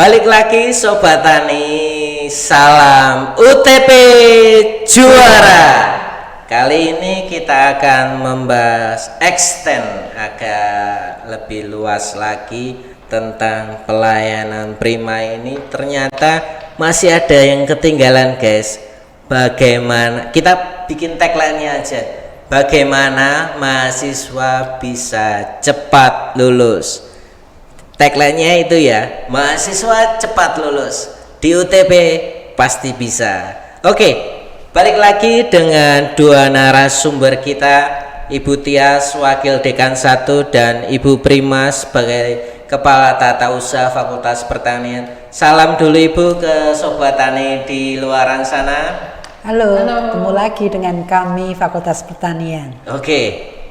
Balik lagi Sobat Tani, salam UTP juara. Kali ini kita akan membahas extend agak lebih luas lagi tentang pelayanan prima ini. Ternyata masih ada yang ketinggalan guys. Bagaimana, kita bikin tagline-nya aja. Bagaimana mahasiswa bisa cepat lulus. Tagline-nya itu ya, mahasiswa cepat lulus di UTP pasti bisa. Oke, balik lagi dengan dua narasumber kita, Ibu Tias Wakil Dekan 1 dan Ibu Prima sebagai Kepala Tata Usaha Fakultas Pertanian. Salam dulu Ibu ke Sobat Tani di luaran sana. Halo, ketemu lagi dengan kami Fakultas Pertanian. Oke.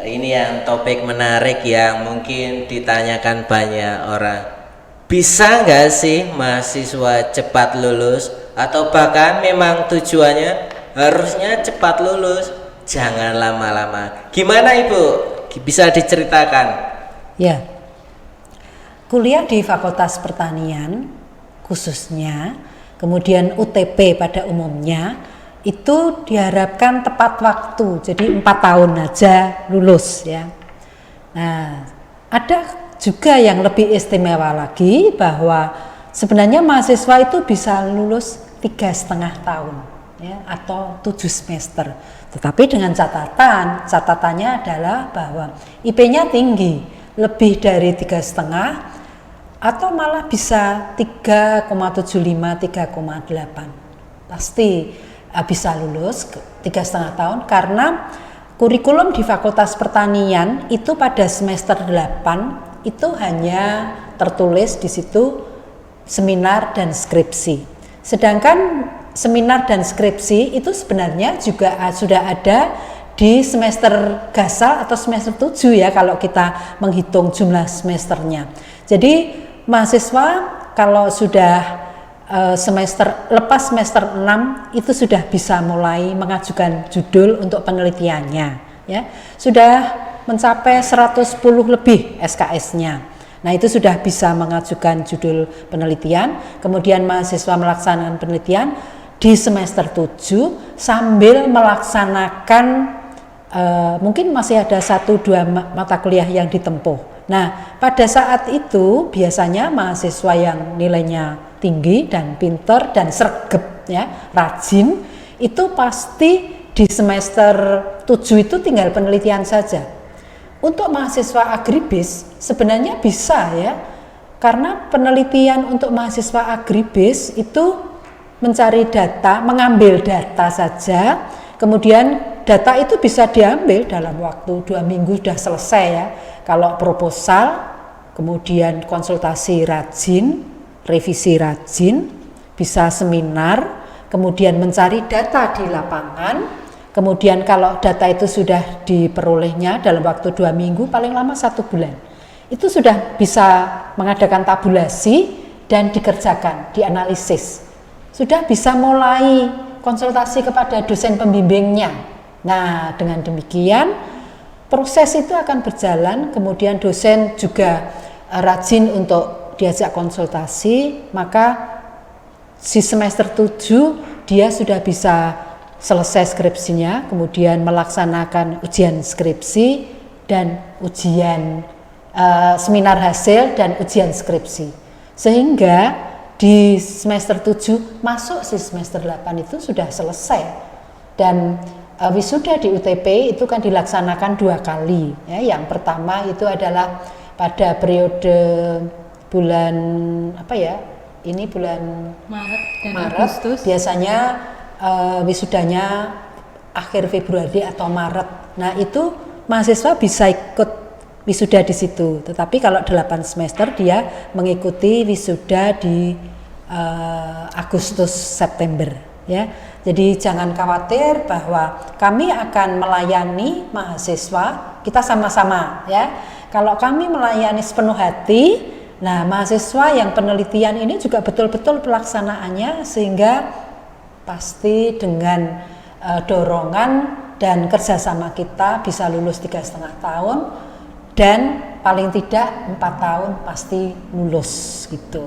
Ini yang topik menarik yang mungkin ditanyakan banyak orang. Bisa nggak sih mahasiswa cepat lulus? Atau bahkan memang tujuannya harusnya cepat lulus, jangan lama-lama. Gimana Ibu? Bisa diceritakan? Ya, kuliah di Fakultas Pertanian khususnya, kemudian UTP pada umumnya, itu diharapkan tepat waktu, jadi 4 tahun aja lulus ya. Nah, ada juga yang lebih istimewa lagi bahwa sebenarnya mahasiswa itu bisa lulus 3,5 tahun ya, atau 7 semester. Tetapi dengan catatannya adalah bahwa IP-nya tinggi, lebih dari 3,5 atau malah bisa 3,75, 3,8. Pasti bisa lulus 3,5 tahun karena kurikulum di Fakultas Pertanian itu pada semester 8 itu hanya tertulis di situ seminar dan skripsi. Sedangkan seminar dan skripsi itu sebenarnya juga sudah ada di semester gasal atau semester 7 ya kalau kita menghitung jumlah semesternya. Jadi mahasiswa kalau sudah lepas semester 6 itu sudah bisa mulai mengajukan judul untuk penelitiannya ya. Sudah mencapai 110 lebih SKS-nya. Nah, itu sudah bisa mengajukan judul penelitian. Kemudian mahasiswa melaksanakan penelitian di semester 7 sambil melaksanakan mungkin masih ada 1-2 mata kuliah yang ditempuh. Nah, pada saat itu biasanya mahasiswa yang nilainya tinggi dan pinter dan sregep ya, rajin, itu pasti di semester 7 itu tinggal penelitian saja. Untuk mahasiswa agribis sebenarnya bisa ya, karena penelitian untuk mahasiswa agribis itu mencari data, mengambil data saja, kemudian data itu bisa diambil dalam waktu 2 minggu sudah selesai ya. Kalau proposal, kemudian konsultasi rajin, revisi rajin, bisa seminar, kemudian mencari data di lapangan, kemudian kalau data itu sudah diperolehnya dalam waktu 2 minggu, paling lama 1 bulan, itu sudah bisa mengadakan tabulasi dan dikerjakan, dianalisis, sudah bisa mulai konsultasi kepada dosen pembimbingnya. Nah, dengan demikian proses itu akan berjalan, kemudian dosen juga rajin untuk diajak konsultasi, maka di semester 7 dia sudah bisa selesai skripsinya, kemudian melaksanakan ujian skripsi dan ujian seminar hasil dan ujian skripsi. Sehingga di semester 7 masuk di semester 8 itu sudah selesai. Dan wisuda di UTP itu kan dilaksanakan 2 kali ya. Yang pertama itu adalah pada periode bulan apa ya, ini bulan Maret dan Maret, Agustus. biasanya wisudanya akhir Februari atau Maret. Nah, itu mahasiswa bisa ikut wisuda di situ. Tetapi kalau 8 semester dia mengikuti wisuda di Agustus September ya. Jadi jangan khawatir bahwa kami akan melayani mahasiswa, kita sama-sama ya. Kalau kami melayani sepenuh hati, nah, mahasiswa yang penelitian ini juga betul-betul pelaksanaannya sehingga pasti dengan dorongan dan kerjasama kita bisa lulus 3,5 tahun dan paling tidak 4 tahun pasti lulus gitu.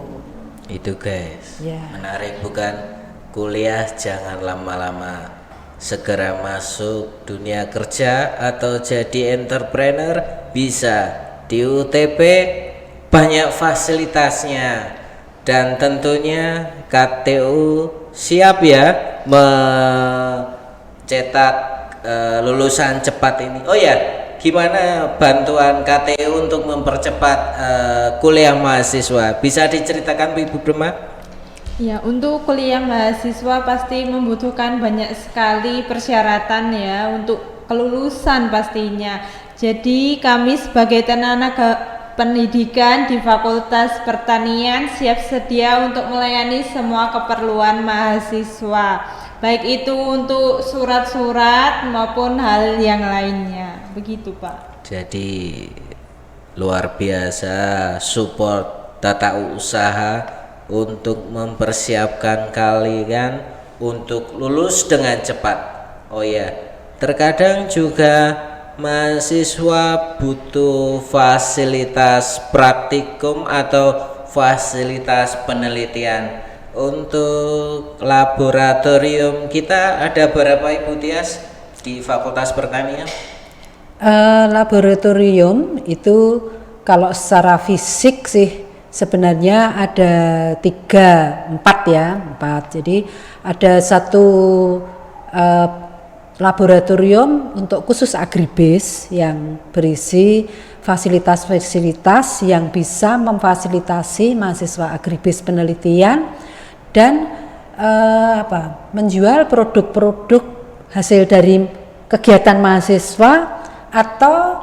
Itu guys, Ya. menarik bukan? Kuliah jangan lama-lama, segera masuk dunia kerja atau jadi entrepreneur bisa. Di UTP banyak fasilitasnya dan tentunya KTU siap ya mencetak lulusan cepat ini. Oh ya, gimana bantuan KTU untuk mempercepat kuliah mahasiswa? Bisa diceritakan Ibu Brema? Ya, untuk kuliah mahasiswa pasti membutuhkan banyak sekali persyaratan ya untuk kelulusan pastinya. Jadi kami sebagai tenaga pendidikan di Fakultas Pertanian siap sedia untuk melayani semua keperluan mahasiswa, baik itu untuk surat-surat maupun hal yang lainnya. Begitu, Pak. Jadi luar biasa support tata usaha untuk mempersiapkan kalian untuk lulus dengan cepat. Oh ya, terkadang juga mahasiswa butuh fasilitas praktikum atau fasilitas penelitian. Untuk laboratorium kita ada berapa Ibu Tias di Fakultas Pertanian? Laboratorium itu kalau secara fisik sih sebenarnya ada 4. Jadi ada satu laboratorium untuk khusus agribis yang berisi fasilitas-fasilitas yang bisa memfasilitasi mahasiswa agribis penelitian dan menjual produk-produk hasil dari kegiatan mahasiswa atau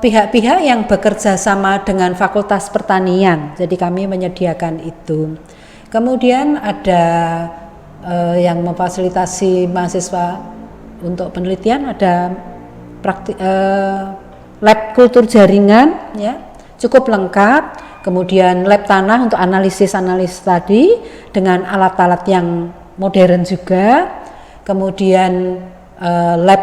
pihak-pihak yang bekerja sama dengan Fakultas Pertanian. Jadi kami menyediakan itu. Kemudian ada yang memfasilitasi mahasiswa untuk penelitian, ada lab kultur jaringan ya, cukup lengkap. Kemudian lab tanah untuk analisis tadi dengan alat-alat yang modern juga. Kemudian lab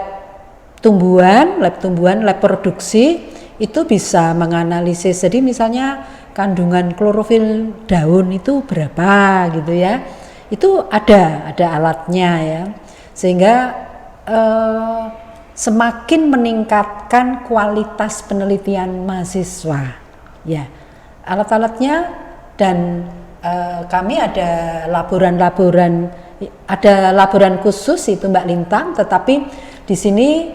tumbuhan, lab produksi itu bisa menganalisis. Jadi misalnya kandungan klorofil daun itu berapa gitu ya. Itu ada alatnya ya. Sehingga semakin meningkatkan kualitas penelitian mahasiswa. Ya. Alat-alatnya dan kami ada laboran khusus itu Mbak Lintang, tetapi di sini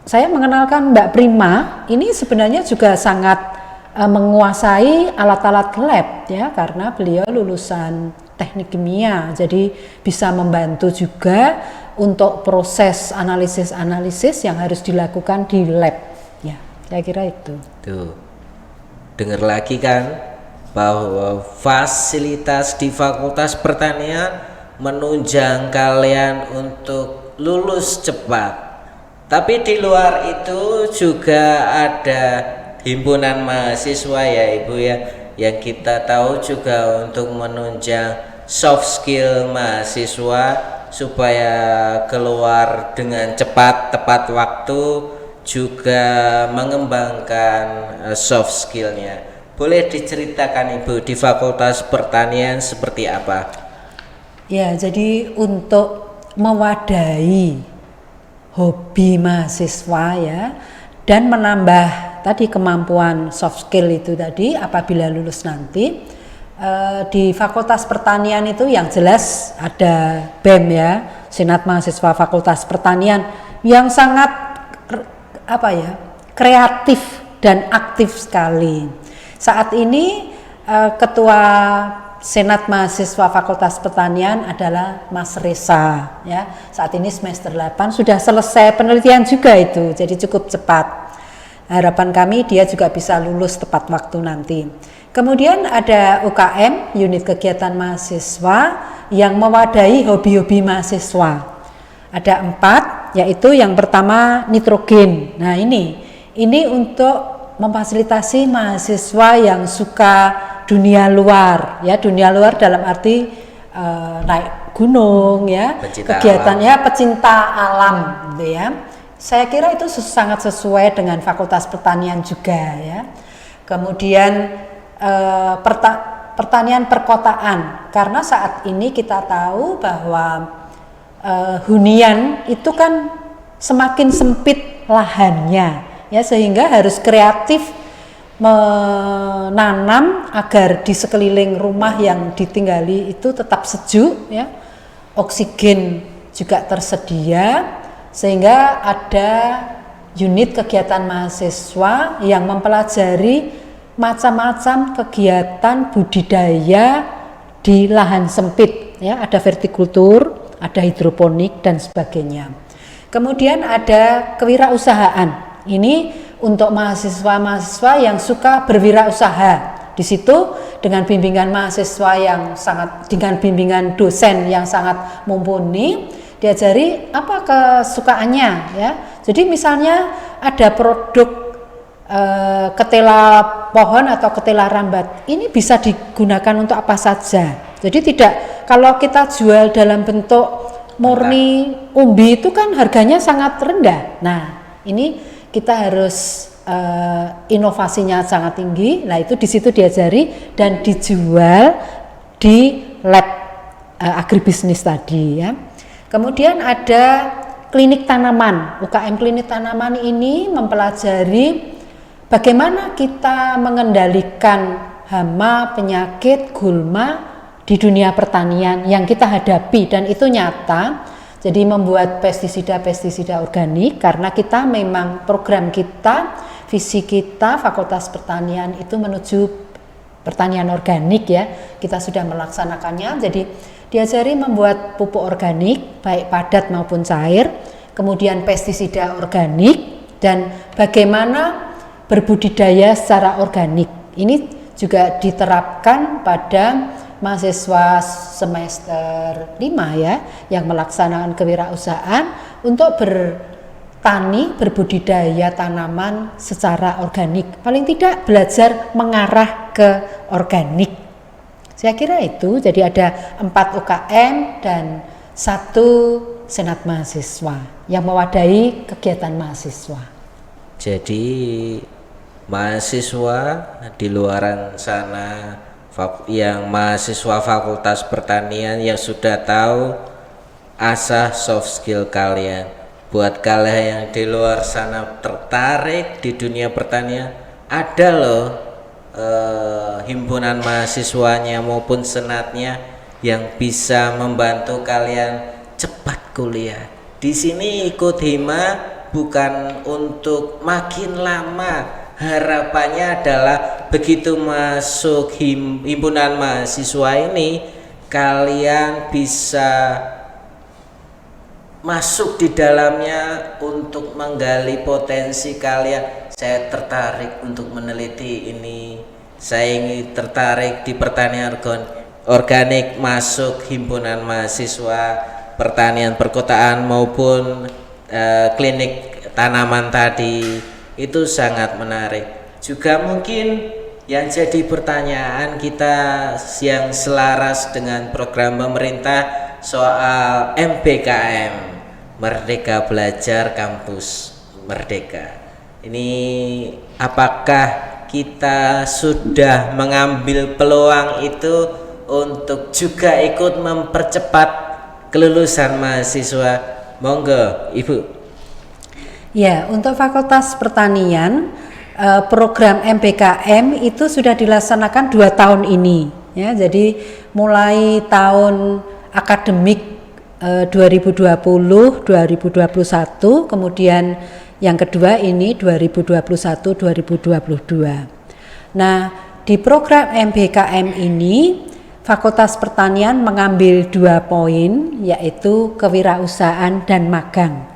saya mengenalkan Mbak Prima, ini sebenarnya juga sangat menguasai alat-alat lab ya, karena beliau lulusan teknik kimia, jadi bisa membantu juga untuk proses analisis yang harus dilakukan di lab ya, saya kira itu. Tuh, dengar lagi kan bahwa fasilitas di Fakultas Pertanian menunjang kalian untuk lulus cepat. Tapi di luar itu juga ada himpunan mahasiswa ya Ibu ya, yang kita tahu juga untuk menunjang soft skill mahasiswa supaya keluar dengan cepat tepat waktu, juga mengembangkan soft skillnya. Boleh diceritakan Ibu di Fakultas Pertanian seperti apa? Ya, jadi untuk mewadahi hobi mahasiswa ya, dan menambah tadi kemampuan soft skill itu tadi apabila lulus nanti, di Fakultas Pertanian itu yang jelas ada BEM ya, Senat Mahasiswa Fakultas Pertanian, yang sangat kreatif dan aktif sekali. Saat ini Ketua Senat Mahasiswa Fakultas Pertanian adalah Mas Reza ya. Saat ini semester 8 sudah selesai penelitian juga itu, jadi cukup cepat. Harapan kami dia juga bisa lulus tepat waktu nanti. Kemudian ada UKM, unit kegiatan mahasiswa yang mewadahi hobi-hobi mahasiswa. Ada 4, yaitu yang pertama nitrogen. Nah ini untuk memfasilitasi mahasiswa yang suka dunia luar ya, dunia luar dalam arti naik gunung ya, kegiatannya pecinta alam gitu ya. Saya kira itu sangat sesuai dengan Fakultas Pertanian juga ya. Kemudian pertanian perkotaan, karena saat ini kita tahu bahwa hunian itu kan semakin sempit lahannya, ya, sehingga harus kreatif menanam agar di sekeliling rumah yang ditinggali itu tetap sejuk, ya, oksigen juga tersedia, sehingga ada unit kegiatan mahasiswa yang mempelajari macam-macam kegiatan budidaya di lahan sempit, ya, ada vertikultur, ada hidroponik dan sebagainya. Kemudian ada kewirausahaan. Ini untuk mahasiswa-mahasiswa yang suka berwirausaha. Di situ dengan bimbingan mahasiswa yang sangat, dengan bimbingan dosen yang sangat mumpuni, diajari apa kesukaannya, ya. Jadi misalnya ada produk ketela pohon atau ketela rambat, ini bisa digunakan untuk apa saja. Jadi tidak, kalau kita jual dalam bentuk murni umbi itu kan harganya sangat rendah. Nah, ini kita harus inovasinya sangat tinggi. Nah, itu di situ diajari dan dijual di lab agribisnis tadi, ya. Kemudian ada klinik tanaman. UKM klinik tanaman ini mempelajari bagaimana kita mengendalikan hama, penyakit, gulma di dunia pertanian yang kita hadapi, dan itu nyata. Jadi membuat pestisida organik, karena kita memang program kita, visi kita Fakultas Pertanian itu menuju pertanian organik, ya. Kita sudah melaksanakannya. Jadi diajari membuat pupuk organik baik padat maupun cair, kemudian pestisida organik, dan bagaimana berbudidaya secara organik. Ini juga diterapkan pada mahasiswa semester 5, ya, yang melaksanakan kewirausahaan untuk bertani, berbudidaya tanaman secara organik. Paling tidak belajar mengarah ke organik. Saya kira itu. Jadi ada 4 UKM dan 1 senat mahasiswa yang mewadahi kegiatan mahasiswa. Jadi mahasiswa di luaran sana yang mahasiswa Fakultas Pertanian yang sudah tahu, asah soft skill kalian. Buat kalian yang di luar sana tertarik di dunia pertanian, ada loh himpunan mahasiswanya maupun senatnya yang bisa membantu kalian cepat kuliah. Di sini ikut hima bukan untuk makin lama. Harapannya adalah begitu masuk himpunan mahasiswa ini, kalian bisa masuk di dalamnya untuk menggali potensi kalian. Saya tertarik untuk meneliti ini, saya ingin tertarik di pertanian organik, masuk himpunan mahasiswa pertanian perkotaan maupun klinik tanaman tadi. Itu sangat menarik. Juga mungkin yang jadi pertanyaan kita yang selaras dengan program pemerintah soal MBKM, Merdeka Belajar Kampus Merdeka. Ini apakah kita sudah mengambil peluang itu untuk juga ikut mempercepat kelulusan mahasiswa? Monggo, Ibu. Ya, untuk Fakultas Pertanian program MBKM itu sudah dilaksanakan 2 tahun ini, ya. Jadi mulai tahun akademik 2020-2021, kemudian yang kedua ini 2021-2022. Nah, di program MBKM ini Fakultas Pertanian mengambil 2 poin, yaitu kewirausahaan dan magang.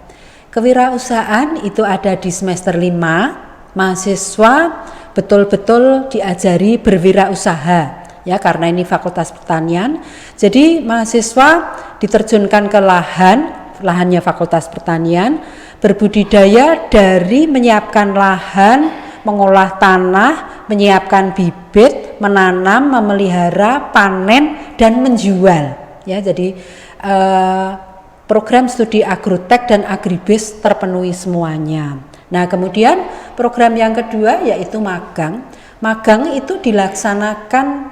Kewirausahaan itu ada di semester 5, mahasiswa betul-betul diajari berwirausaha, ya, karena ini Fakultas Pertanian. Jadi mahasiswa diterjunkan ke lahannya Fakultas Pertanian, berbudidaya dari menyiapkan lahan, mengolah tanah, menyiapkan bibit, menanam, memelihara, panen, dan menjual, ya. Jadi program studi agrotek dan agribis terpenuhi semuanya. Nah, kemudian program yang kedua yaitu magang. Magang itu dilaksanakan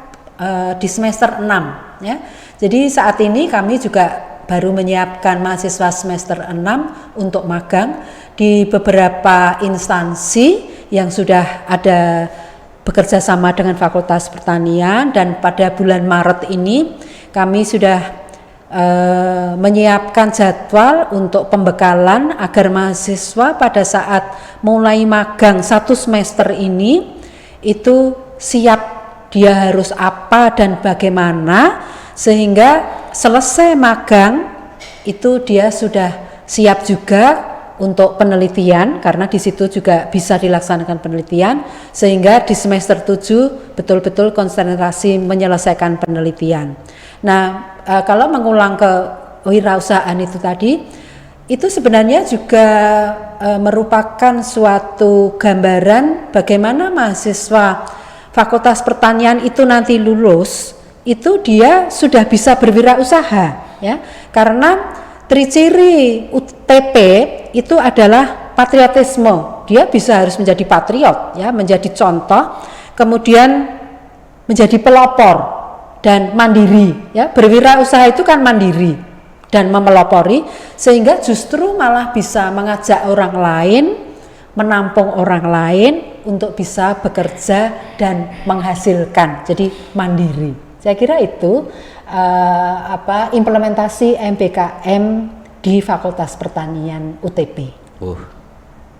di semester 6 ya. Jadi saat ini kami juga baru menyiapkan mahasiswa semester 6 untuk magang di beberapa instansi yang sudah ada bekerja sama dengan Fakultas Pertanian, dan pada bulan Maret ini kami sudah menyiapkan jadwal untuk pembekalan agar mahasiswa pada saat mulai magang 1 semester ini itu siap dia harus apa dan bagaimana, sehingga selesai magang itu dia sudah siap juga untuk penelitian, karena di situ juga bisa dilaksanakan penelitian, sehingga di semester 7 betul-betul konsentrasi menyelesaikan penelitian. Nah, kalau mengulang ke wirausahaan itu tadi, itu sebenarnya juga merupakan suatu gambaran bagaimana mahasiswa Fakultas Pertanian itu nanti lulus, itu dia sudah bisa berwirausaha ya, karena triciri UTP itu adalah patriotisme. Dia bisa harus menjadi patriot ya, menjadi contoh, kemudian menjadi pelopor dan mandiri ya. Berwirausaha itu kan mandiri dan memelopori, sehingga justru malah bisa mengajak orang lain, menampung orang lain untuk bisa bekerja dan menghasilkan, jadi mandiri. Saya kira itu implementasi MBKM di Fakultas Pertanian UTP.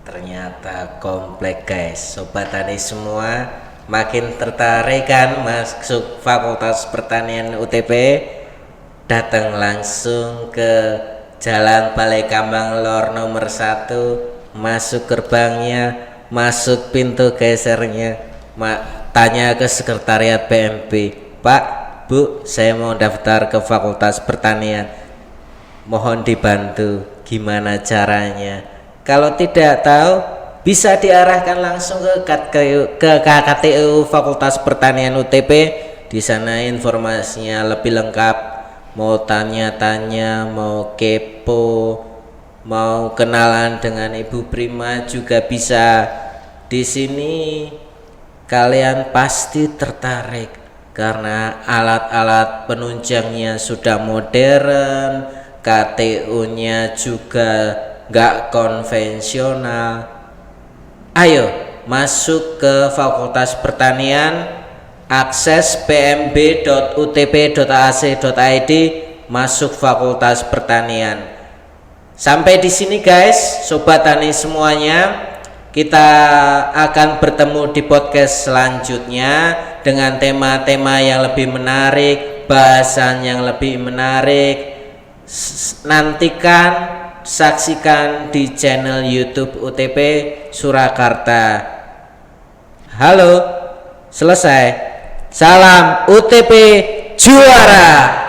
Ternyata kompleks guys. Sobat tani semua makin tertarik kan masuk Fakultas Pertanian UTP? Datang langsung ke Jalan Balai Kambang Lor nomor 1, masuk gerbangnya, masuk pintu gesernya, tanya ke sekretariat PMB, Pak, Bu, saya mau daftar ke Fakultas Pertanian, mohon dibantu gimana caranya. Kalau tidak tahu bisa diarahkan langsung ke KKTU Fakultas Pertanian UTP. Di sana informasinya lebih lengkap. Mau tanya-tanya, mau kepo, mau kenalan dengan Ibu Prima juga bisa. Di sini kalian pasti tertarik karena alat-alat penunjangnya sudah modern, KTU-nya juga nggak konvensional. Ayo masuk ke Fakultas Pertanian, akses pmb.utp.ac.id, masuk Fakultas Pertanian. Sampai di sini guys, sobat tani semuanya. Kita akan bertemu di podcast selanjutnya dengan tema-tema yang lebih menarik, bahasan yang lebih menarik. Nantikan, saksikan di channel YouTube UTP Surakarta. Halo, selesai. Salam UTP juara.